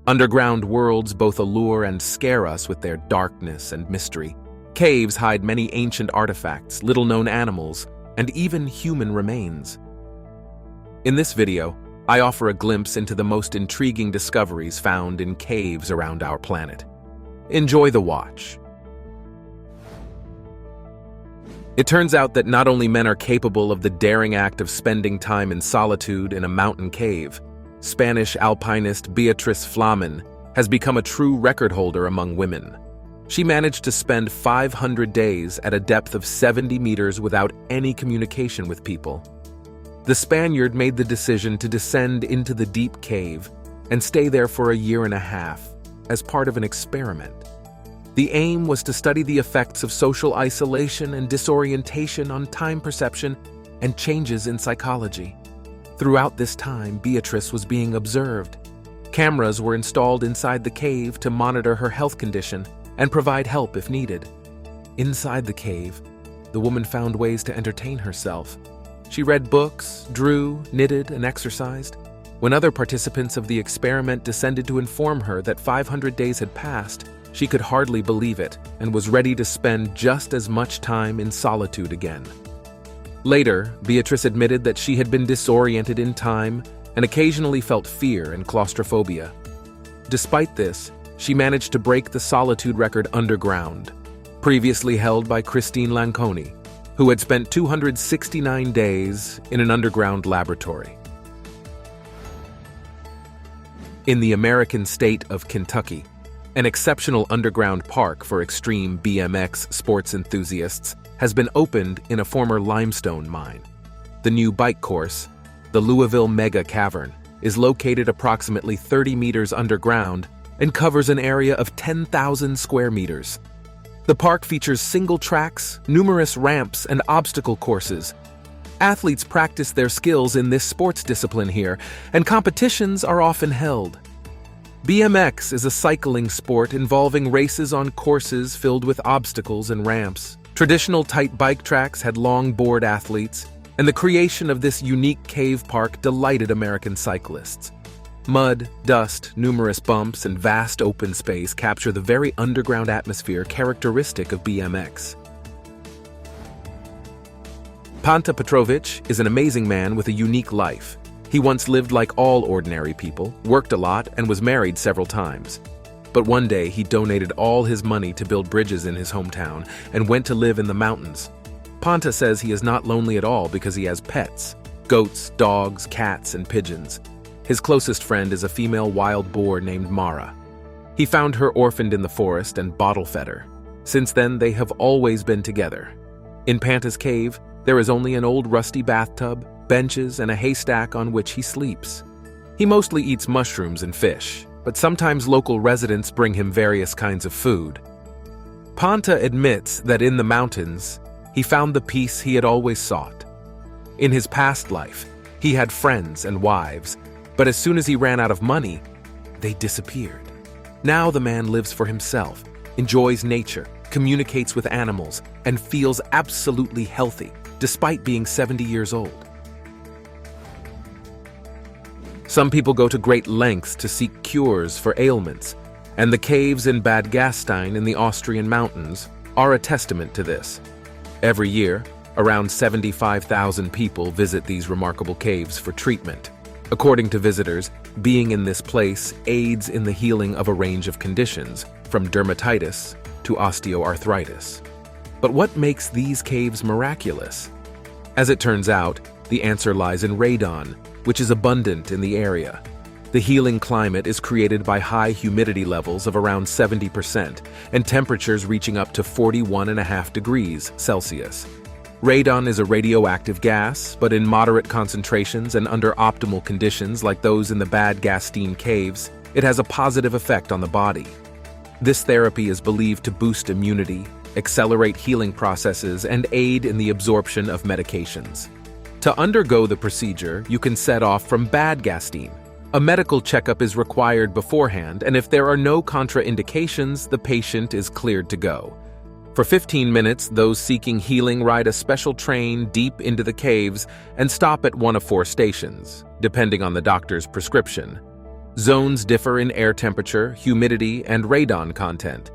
Underground worlds both allure and scare us with their darkness and mystery. Caves hide many ancient artifacts, little-known animals, and even human remains. In this video, I offer a glimpse into the most intriguing discoveries found in caves around our planet. Enjoy the watch. It turns out that not only men are capable of the daring act of spending time in solitude in a mountain cave, Spanish alpinist Beatriz Flamen has become a true record holder among women. She managed to spend 500 days at a depth of 70 meters without any communication with people. The Spaniard made the decision to descend into the deep cave and stay there for a year and a half as part of an experiment. The aim was to study the effects of social isolation and disorientation on time perception and changes in psychology. Throughout this time, Beatrice was being observed. Cameras were installed inside the cave to monitor her health condition and provide help if needed. Inside the cave, the woman found ways to entertain herself. She read books, drew, knitted, and exercised. When other participants of the experiment descended to inform her that 500 days had passed, she could hardly believe it and was ready to spend just as much time in solitude again. Later, Beatrice admitted that she had been disoriented in time and occasionally felt fear and claustrophobia. Despite this, she managed to break the solitude record underground, previously held by Christine Lanconi, who had spent 269 days in an underground laboratory. In the American state of Kentucky, an exceptional underground park for extreme BMX sports enthusiasts has been opened in a former limestone mine. The new bike course, the Louisville Mega Cavern, is located approximately 30 meters underground and covers an area of 10,000 square meters. The park features single tracks, numerous ramps, and obstacle courses. Athletes practice their skills in this sports discipline here, and competitions are often held. BMX is a cycling sport involving races on courses filled with obstacles and ramps. Traditional tight bike tracks had long board athletes, and the creation of this unique cave park delighted American cyclists. Mud, dust, numerous bumps, and vast open space capture the very underground atmosphere characteristic of BMX. Panta Petrovich is an amazing man with a unique life. He once lived like all ordinary people, worked a lot, and was married several times. But one day he donated all his money to build bridges in his hometown and went to live in the mountains. Panta says he is not lonely at all because he has pets: goats, dogs, cats, and pigeons. His closest friend is a female wild boar named Mara. He found her orphaned in the forest and bottle-fed her. Since then, they have always been together. In Panta's cave, there is only an old rusty bathtub, benches, and a haystack on which he sleeps. He mostly eats mushrooms and fish, but sometimes local residents bring him various kinds of food. Panta admits that in the mountains, he found the peace he had always sought. In his past life, he had friends and wives, but as soon as he ran out of money, they disappeared. Now the man lives for himself, enjoys nature, communicates with animals, and feels absolutely healthy, despite being 70 years old. Some people go to great lengths to seek cures for ailments, and the caves in Bad Gastein in the Austrian mountains are a testament to this. Every year, around 75,000 people visit these remarkable caves for treatment. According to visitors, being in this place aids in the healing of a range of conditions, from dermatitis to osteoarthritis. But what makes these caves miraculous? As it turns out, the answer lies in radon, which is abundant in the area. The healing climate is created by high humidity levels of around 70% and temperatures reaching up to 41.5 degrees Celsius. Radon is a radioactive gas, but in moderate concentrations and under optimal conditions like those in the Bad Gastein caves, it has a positive effect on the body. This therapy is believed to boost immunity, accelerate healing processes, and aid in the absorption of medications. To undergo the procedure, you can set off from Bad Gastein. A medical checkup is required beforehand, and if there are no contraindications, the patient is cleared to go. For 15 minutes, those seeking healing ride a special train deep into the caves and stop at one of 4 stations, depending on the doctor's prescription. Zones differ in air temperature, humidity, and radon content.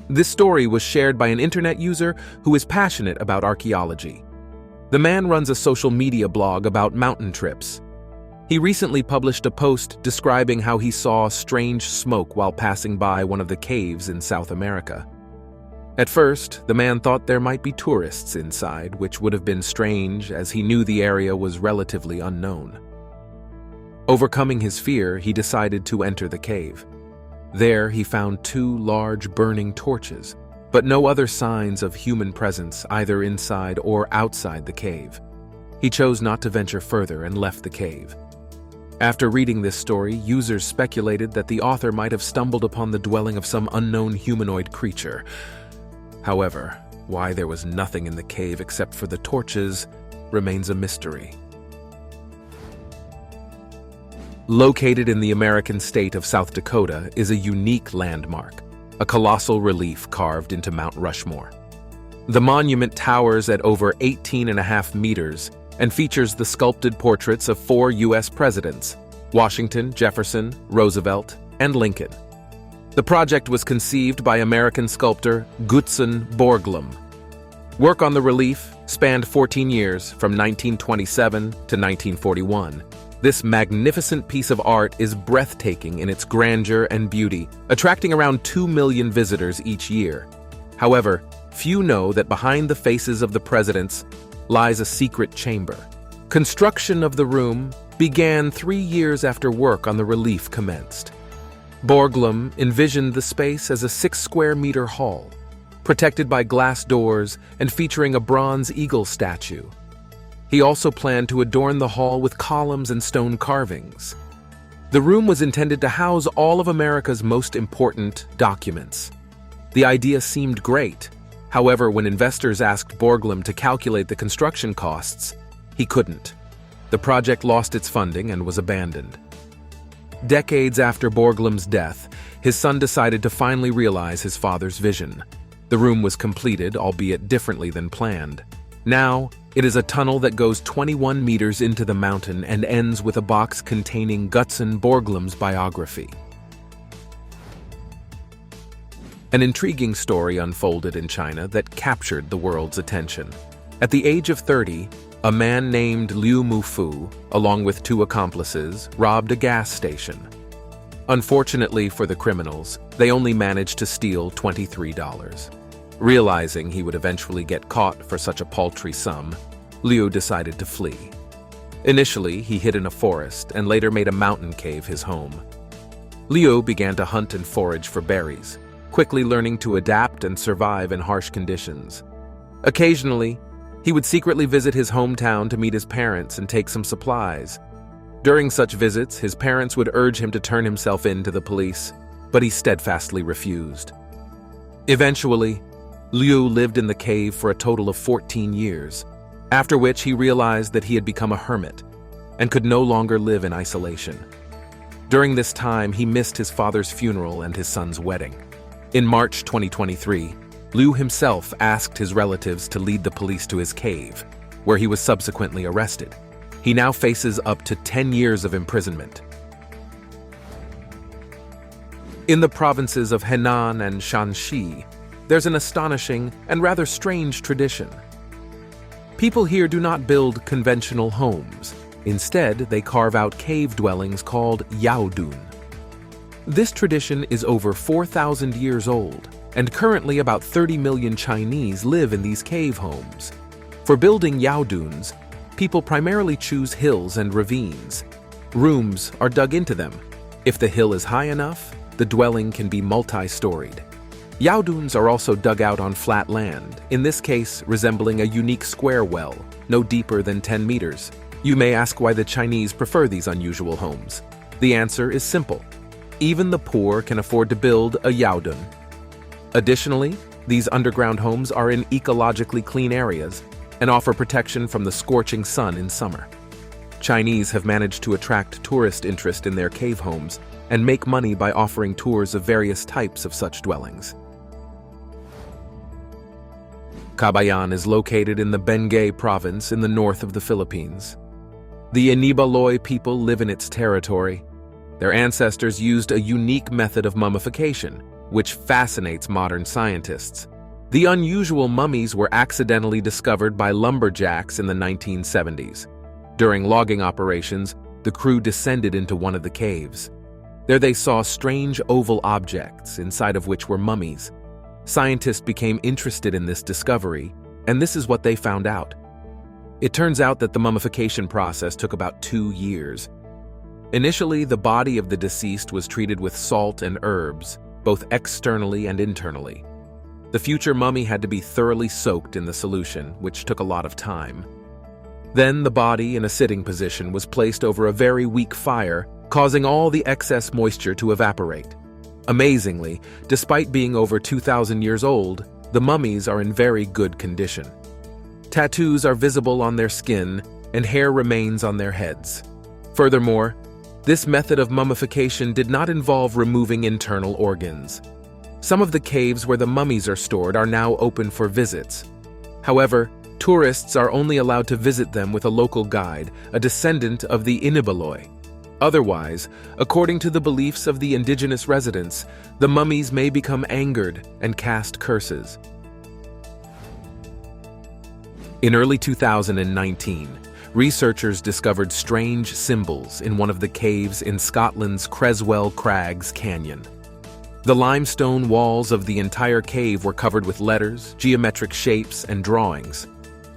This story was shared by an internet user who is passionate about archaeology. The man runs a social media blog about mountain trips. He recently published a post describing how he saw strange smoke while passing by one of the caves in South America. At first, the man thought there might be tourists inside, which would have been strange as he knew the area was relatively unknown. Overcoming his fear, he decided to enter the cave. There, he found 2 large burning torches, but no other signs of human presence either inside or outside the cave. He chose not to venture further and left the cave. After reading this story, users speculated that the author might have stumbled upon the dwelling of some unknown humanoid creature. However, why there was nothing in the cave except for the torches remains a mystery. Located in the American state of South Dakota is a unique landmark, a colossal relief carved into Mount Rushmore. The monument towers at over 18.5 meters and features the sculpted portraits of 4 U.S. presidents: Washington, Jefferson, Roosevelt, and Lincoln. The project was conceived by American sculptor Gutzon Borglum. Work on the relief spanned 14 years, from 1927 to 1941. This magnificent piece of art is breathtaking in its grandeur and beauty, attracting around 2 million visitors each year. However, few know that behind the faces of the presidents lies a secret chamber. Construction of the room began 3 years after work on the relief commenced. Borglum envisioned the space as a 6-square-meter hall, protected by glass doors and featuring a bronze eagle statue. He also planned to adorn the hall with columns and stone carvings. The room was intended to house all of America's most important documents. The idea seemed great. However, when investors asked Borglum to calculate the construction costs, he couldn't. The project lost its funding and was abandoned. Decades after Borglum's death, his son decided to finally realize his father's vision. The room was completed, albeit differently than planned. Now, it is a tunnel that goes 21 meters into the mountain and ends with a box containing Gutzon Borglum's biography. An intriguing story unfolded in China that captured the world's attention. At the age of 30, a man named Liu Mufu, along with 2 accomplices, robbed a gas station. Unfortunately for the criminals, they only managed to steal $23. Realizing he would eventually get caught for such a paltry sum, Liu decided to flee. Initially, he hid in a forest and later made a mountain cave his home. Liu began to hunt and forage for berries, quickly learning to adapt and survive in harsh conditions. Occasionally, he would secretly visit his hometown to meet his parents and take some supplies. During such visits, his parents would urge him to turn himself in to the police, but he steadfastly refused. Eventually, Liu lived in the cave for a total of 14 years, after which he realized that he had become a hermit and could no longer live in isolation. During this time, he missed his father's funeral and his son's wedding. In March 2023, Liu himself asked his relatives to lead the police to his cave, where he was subsequently arrested. He now faces up to 10 years of imprisonment. In the provinces of Henan and Shanxi, there's an astonishing and rather strange tradition. People here do not build conventional homes. Instead, they carve out cave dwellings called yaodun. This tradition is over 4,000 years old, and currently about 30 million Chinese live in these cave homes. For building yaoduns, people primarily choose hills and ravines. Rooms are dug into them. If the hill is high enough, the dwelling can be multi-storied. Yaoduns are also dug out on flat land, in this case resembling a unique square well, no deeper than 10 meters. You may ask why the Chinese prefer these unusual homes. The answer is simple. Even the poor can afford to build a yaodun. Additionally, these underground homes are in ecologically clean areas and offer protection from the scorching sun in summer. Chinese have managed to attract tourist interest in their cave homes and make money by offering tours of various types of such dwellings. Cabayan is located in the Benguet province in the north of the Philippines. The Inibaloi people live in its territory. Their ancestors used a unique method of mummification, which fascinates modern scientists. The unusual mummies were accidentally discovered by lumberjacks in the 1970s. During logging operations, the crew descended into one of the caves. There they saw strange oval objects, inside of which were mummies. Scientists became interested in this discovery, and this is what they found out. It turns out that the mummification process took about 2 years. Initially, the body of the deceased was treated with salt and herbs, both externally and internally. The future mummy had to be thoroughly soaked in the solution, which took a lot of time. Then the body, in a sitting position, was placed over a very weak fire, causing all the excess moisture to evaporate. Amazingly, despite being over 2,000 years old, the mummies are in very good condition. Tattoos are visible on their skin, and hair remains on their heads. Furthermore, this method of mummification did not involve removing internal organs. Some of the caves where the mummies are stored are now open for visits. However, tourists are only allowed to visit them with a local guide, a descendant of the Inibaloi. Otherwise, according to the beliefs of the indigenous residents, the mummies may become angered and cast curses. In early 2019, researchers discovered strange symbols in one of the caves in Scotland's Creswell Crags Canyon. The limestone walls of the entire cave were covered with letters, geometric shapes, and drawings.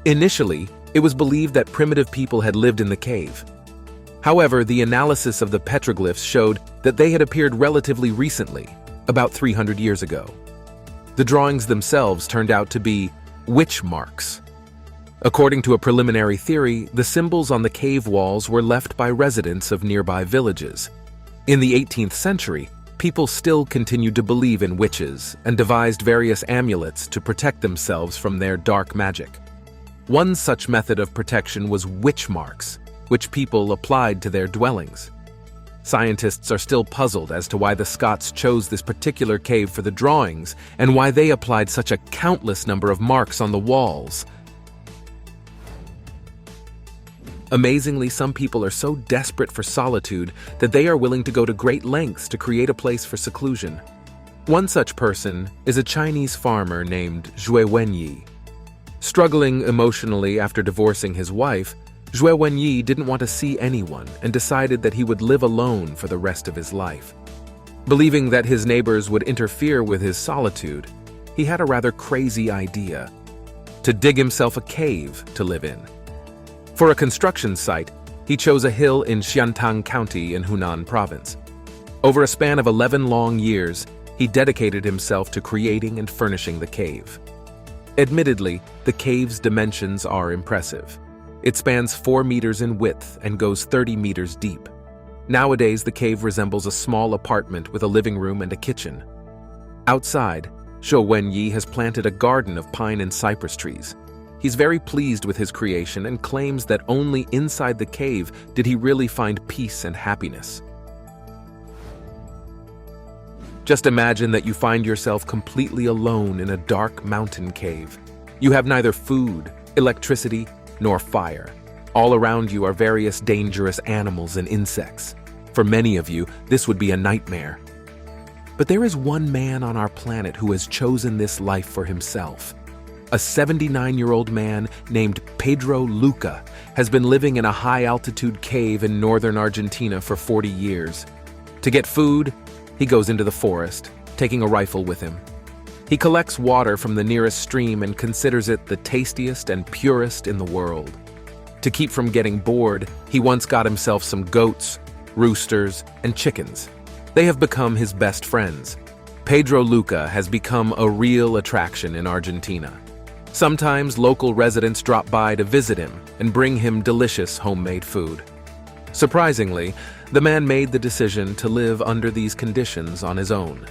Initially, it was believed that primitive people had lived in the cave. However, the analysis of the petroglyphs showed that they had appeared relatively recently, about 300 years ago. The drawings themselves turned out to be witch marks. According to a preliminary theory, the symbols on the cave walls were left by residents of nearby villages. In the 18th century, people still continued to believe in witches and devised various amulets to protect themselves from their dark magic. One such method of protection was witch marks, which people applied to their dwellings. Scientists are still puzzled as to why the Scots chose this particular cave for the drawings and why they applied such a countless number of marks on the walls. Amazingly, some people are so desperate for solitude that they are willing to go to great lengths to create a place for seclusion. One such person is a Chinese farmer named Zhui Wenyi. Struggling emotionally after divorcing his wife, Zhui Wenyi didn't want to see anyone and decided that he would live alone for the rest of his life. Believing that his neighbors would interfere with his solitude, he had a rather crazy idea: to dig himself a cave to live in. For a construction site, he chose a hill in Xiantang County in Hunan Province. Over a span of 11 long years, he dedicated himself to creating and furnishing the cave. Admittedly, the cave's dimensions are impressive. It spans 4 meters in width and goes 30 meters deep. Nowadays, the cave resembles a small apartment with a living room and a kitchen. Outside, Zhou Wenyi has planted a garden of pine and cypress trees. He's very pleased with his creation and claims that only inside the cave did he really find peace and happiness. Just imagine that you find yourself completely alone in a dark mountain cave. You have neither food, electricity, nor fire. All around you are various dangerous animals and insects. For many of you, this would be a nightmare. But there is one man on our planet who has chosen this life for himself. A 79-year-old man named Pedro Luca has been living in a high-altitude cave in northern Argentina for 40 years. To get food, he goes into the forest, taking a rifle with him. He collects water from the nearest stream and considers it the tastiest and purest in the world. To keep from getting bored, he once got himself some goats, roosters, and chickens. They have become his best friends. Pedro Luca has become a real attraction in Argentina. Sometimes local residents drop by to visit him and bring him delicious homemade food. Surprisingly, the man made the decision to live under these conditions on his own.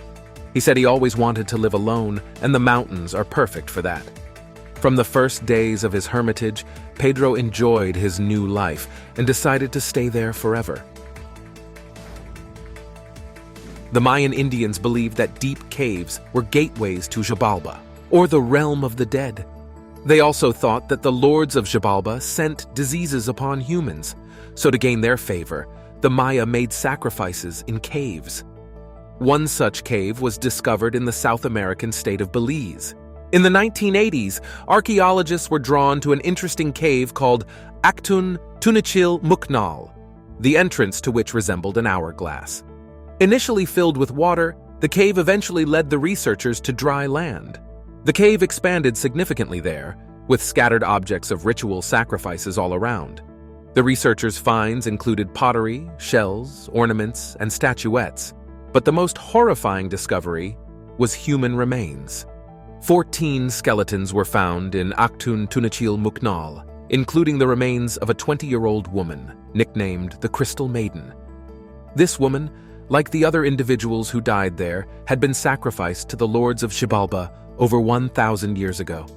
He said he always wanted to live alone, and the mountains are perfect for that. From the first days of his hermitage, Pedro enjoyed his new life and decided to stay there forever. The Mayan Indians believed that deep caves were gateways to Xibalba, or the realm of the dead. They also thought that the lords of Xibalba sent diseases upon humans, so to gain their favor, the Maya made sacrifices in caves. One such cave was discovered in the South American state of Belize. In the 1980s, archaeologists were drawn to an interesting cave called Actun Tunichil Muknal, the entrance to which resembled an hourglass. Initially filled with water, the cave eventually led the researchers to dry land. The cave expanded significantly there, with scattered objects of ritual sacrifices all around. The researchers' finds included pottery, shells, ornaments, and statuettes, but the most horrifying discovery was human remains. 14 skeletons were found in Actun Tunichil Muknal, including the remains of a 20-year-old woman, nicknamed the Crystal Maiden. This woman, like the other individuals who died there, had been sacrificed to the lords of Xibalba over 1,000 years ago.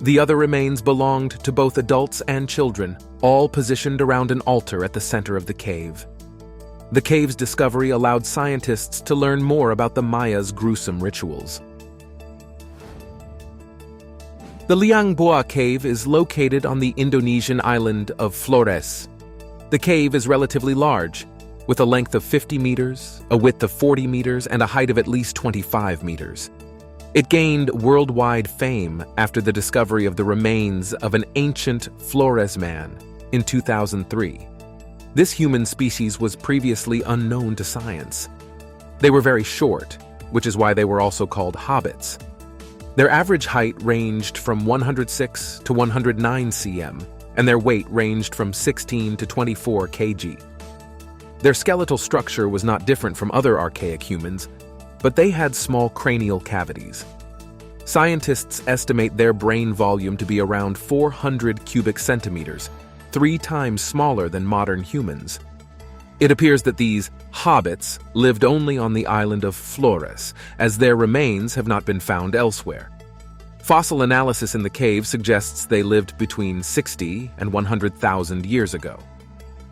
The other remains belonged to both adults and children, all positioned around an altar at the center of the cave. The cave's discovery allowed scientists to learn more about the Mayas' gruesome rituals. The Liang Bua cave is located on the Indonesian island of Flores. The cave is relatively large, with a length of 50 meters, a width of 40 meters, and a height of at least 25 meters. It gained worldwide fame after the discovery of the remains of an ancient Flores man in 2003. This human species was previously unknown to science. They were very short, which is why they were also called hobbits. Their average height ranged from 106 to 109 cm, and their weight ranged from 16 to 24 kg. Their skeletal structure was not different from other archaic humans, but they had small cranial cavities. Scientists estimate their brain volume to be around 400 cubic centimeters, 3 times smaller than modern humans. It appears that these hobbits lived only on the island of Flores, as their remains have not been found elsewhere. Fossil analysis in the cave suggests they lived between 60 and 100,000 years ago.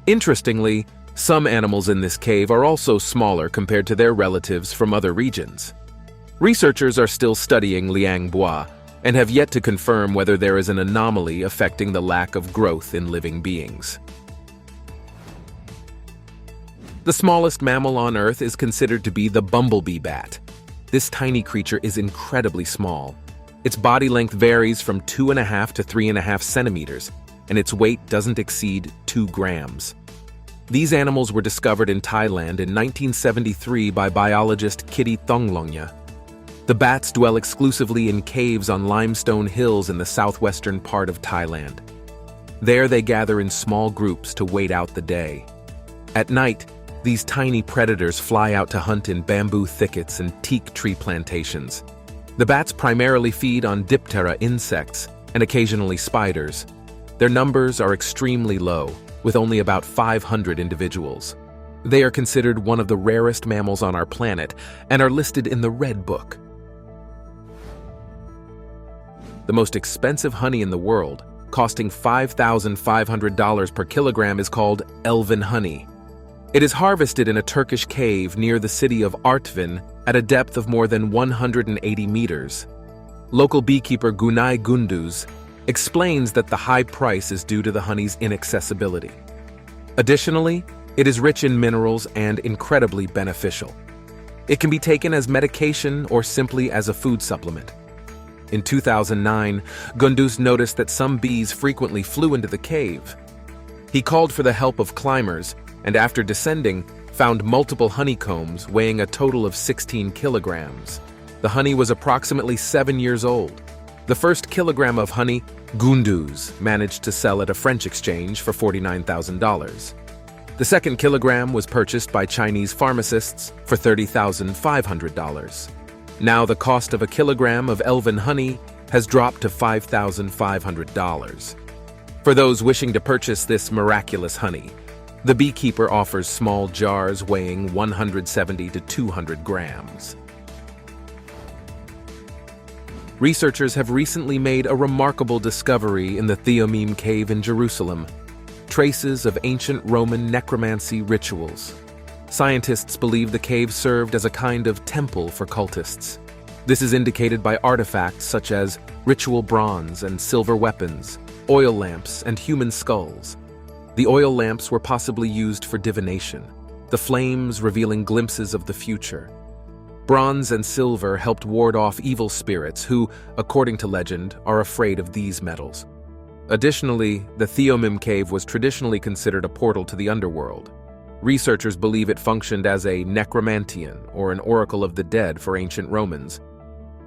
Interestingly, some animals in this cave are also smaller compared to their relatives from other regions. Researchers are still studying Liang Bua and have yet to confirm whether there is an anomaly affecting the lack of growth in living beings. The smallest mammal on Earth is considered to be the bumblebee bat. This tiny creature is incredibly small. Its body length varies from 2.5 to 3.5 centimeters, and its weight doesn't exceed 2 grams. These animals were discovered in Thailand in 1973 by biologist Kitty Thonglongya. The bats dwell exclusively in caves on limestone hills in the southwestern part of Thailand. There they gather in small groups to wait out the day. At night, these tiny predators fly out to hunt in bamboo thickets and teak tree plantations. The bats primarily feed on diptera insects and occasionally spiders. Their numbers are extremely low, with only about 500 individuals. They are considered one of the rarest mammals on our planet and are listed in the Red Book. The most expensive honey in the world, costing $5,500 per kilogram, is called elven honey. It is harvested in a Turkish cave near the city of Artvin at a depth of more than 180 meters. Local beekeeper Gunay Gunduz explains that the high price is due to the honey's inaccessibility. Additionally, it is rich in minerals and incredibly beneficial. It can be taken as medication or simply as a food supplement. In 2009, Gunduz noticed that some bees frequently flew into the cave. He called for the help of climbers, and after descending, found multiple honeycombs weighing a total of 16 kilograms. The honey was approximately 7 years old. The first kilogram of honey, Gunduz managed to sell at a French exchange for $49,000. The second kilogram was purchased by Chinese pharmacists for $30,500. Now the cost of a kilogram of elven honey has dropped to $5,500. For those wishing to purchase this miraculous honey, the beekeeper offers small jars weighing 170 to 200 grams. Researchers have recently made a remarkable discovery in the Theomeme Cave in Jerusalem: traces of ancient Roman necromancy rituals. Scientists believe the cave served as a kind of temple for cultists. This is indicated by artifacts such as ritual bronze and silver weapons, oil lamps, and human skulls. The oil lamps were possibly used for divination, the flames revealing glimpses of the future. Bronze and silver helped ward off evil spirits who, according to legend, are afraid of these metals. Additionally, the Theomim cave was traditionally considered a portal to the underworld. Researchers believe it functioned as a necromantian, or an oracle of the dead for ancient Romans.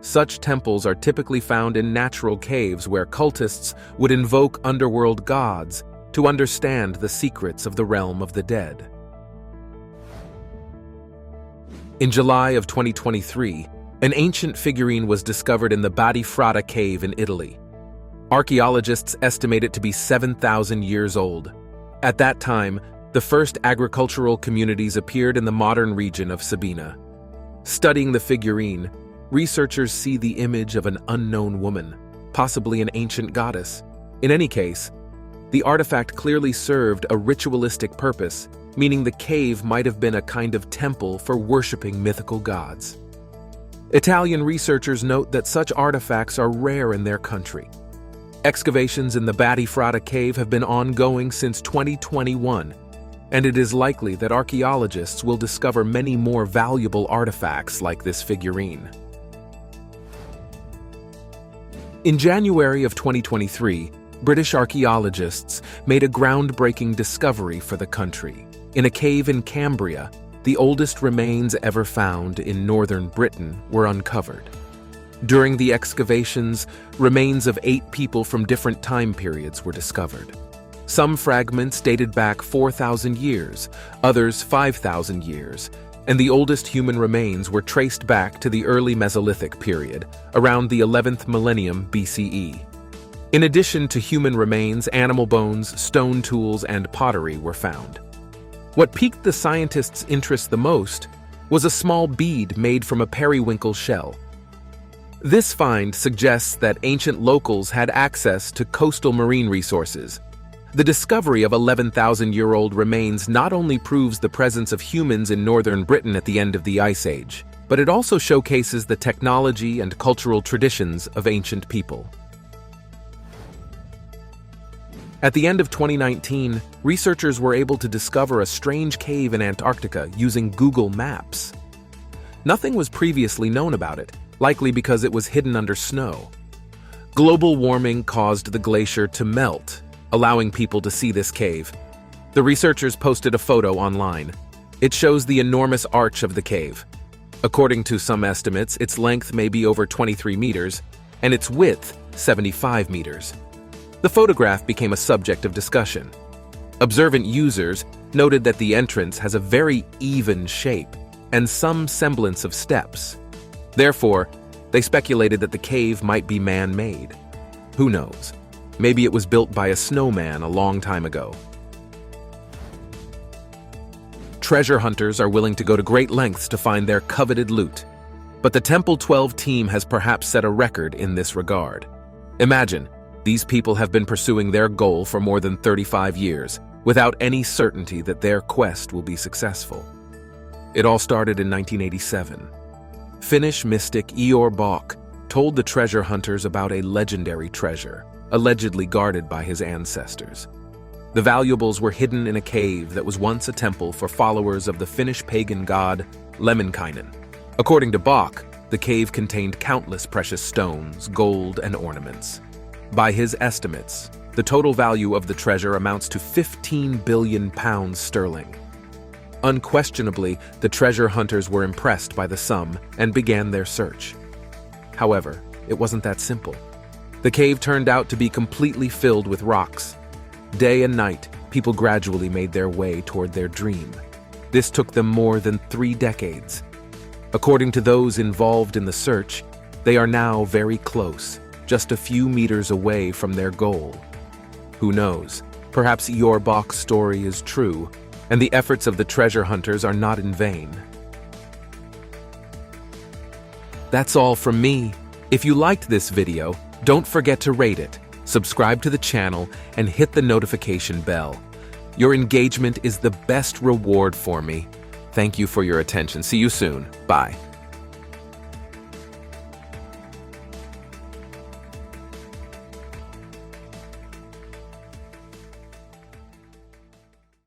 Such temples are typically found in natural caves where cultists would invoke underworld gods to understand the secrets of the realm of the dead. In July of 2023, an ancient figurine was discovered in the Batifrata cave in Italy. Archaeologists estimate it to be 7,000 years old. At that time, the first agricultural communities appeared in the modern region of Sabina. Studying the figurine, researchers see the image of an unknown woman, possibly an ancient goddess. In any case, the artifact clearly served a ritualistic purpose, meaning the cave might have been a kind of temple for worshipping mythical gods. Italian researchers note that such artifacts are rare in their country. Excavations in the Batifrata cave have been ongoing since 2021, and it is likely that archaeologists will discover many more valuable artifacts like this figurine. In January of 2023, British archaeologists made a groundbreaking discovery for the country. In a cave in Cambria, the oldest remains ever found in northern Britain were uncovered. During the excavations, remains of 8 people from different time periods were discovered. Some fragments dated back 4,000 years, others 5,000 years, and the oldest human remains were traced back to the early Mesolithic period, around the 11th millennium BCE. In addition to human remains, animal bones, stone tools, and pottery were found. What piqued the scientists' interest the most was a small bead made from a periwinkle shell. This find suggests that ancient locals had access to coastal marine resources. The discovery of 11,000-year-old remains not only proves the presence of humans in northern Britain at the end of the Ice Age, but it also showcases the technology and cultural traditions of ancient people. At the end of 2019, researchers were able to discover a strange cave in Antarctica using Google Maps. Nothing was previously known about it, likely because it was hidden under snow. Global warming caused the glacier to melt, allowing people to see this cave. The researchers posted a photo online. It shows the enormous arch of the cave. According to some estimates, its length may be over 23 meters, and its width 75 meters. The photograph became a subject of discussion. Observant users noted that the entrance has a very even shape and some semblance of steps. Therefore, they speculated that the cave might be man-made. Who knows? Maybe it was built by a snowman a long time ago. Treasure hunters are willing to go to great lengths to find their coveted loot. But the Temple 12 team has perhaps set a record in this regard. Imagine, these people have been pursuing their goal for more than 35 years, without any certainty that their quest will be successful. It all started in 1987. Finnish mystic Eeyore Bok told the treasure hunters about a legendary treasure, allegedly guarded by his ancestors. The valuables were hidden in a cave that was once a temple for followers of the Finnish pagan god Lemminkainen. According to Bok, the cave contained countless precious stones, gold, and ornaments. By his estimates, the total value of the treasure amounts to 15 billion pounds sterling. Unquestionably, the treasure hunters were impressed by the sum and began their search. However, it wasn't that simple. The cave turned out to be completely filled with rocks. Day and night, people gradually made their way toward their dream. This took them more than 3 decades. According to those involved in the search, they are now very close, just a few meters away from their goal. Who knows? Perhaps Eeyore Bok's story is true, and the efforts of the treasure hunters are not in vain. That's all from me. If you liked this video, don't forget to rate it, subscribe to the channel, and hit the notification bell. Your engagement is the best reward for me. Thank you for your attention. See you soon. Bye.